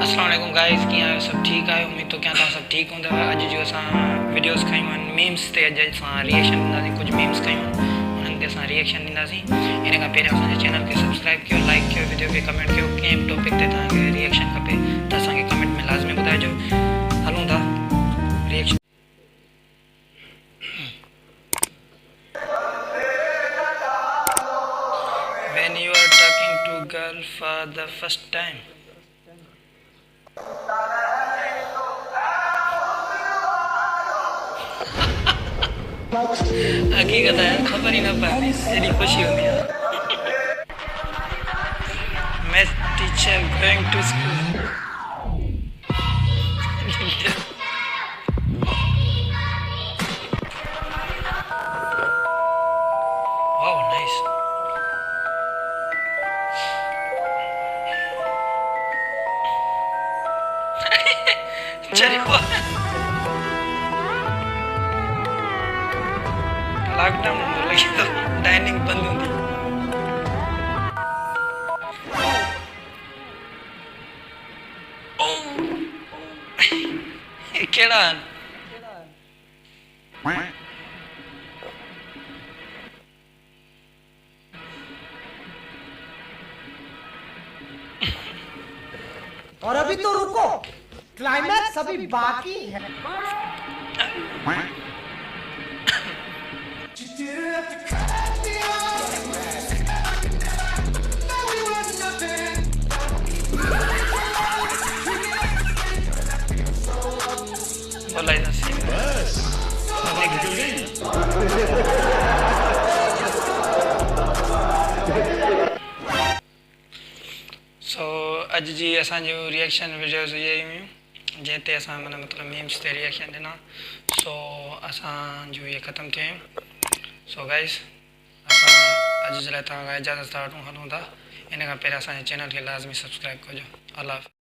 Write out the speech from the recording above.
अस्सलाम वालेकुम गाइस, कीअं आहियो? सब ठीक आहे? उम्मीद तो क्या तव्हां सब ठीक हूंदव। अॼु जो असां वीडियोस खयूं आहिनि मीम्स ते। अॼु असां रिएक्शन ॾींदासीं, कुझु मीम्स कयूं उन्हनि ते असां रिएक्शन ॾींदासीं। इन खां पहिरियों असांजे चैनल खे सब्सक्राइब कयो, लाइक कयो, वीडियो खे कमेंट कयो। कंहिं बि टॉपिक ते तव्हांखे रिएक्शन खपे त असांखे कमेंट में लाज़मी ॿुधाइजो। हलूं था reaction. When you are talking to girl for the first time. हकीकत है, खबर ही ना पाती, तेरी खुशी होती है। मैं teacher going to school. Wow nice. चलो लॉकडाउन लगी तो डाइनिंग बंद होती। केड़ा और अभी तो रुको, क्लाइमैक्स अभी बाकी है। बोला इधर से सो अज जी असांजो रिएक्शन वीडियोस ये हुयूं जैसे असां मतलब मीम्स ते रिएक्शन ॾिना। सो असांजो ये ख़त्म थिया आहियूं। सो गाइस असां अॼु जे लाइ तव्हां खां इजाज़त था वठूं, हलूं था। इन खां पहिरियों असांजे चैनल खे लाज़मी सब्सक्राइब कजो। अल्लाह हाफ़िज़।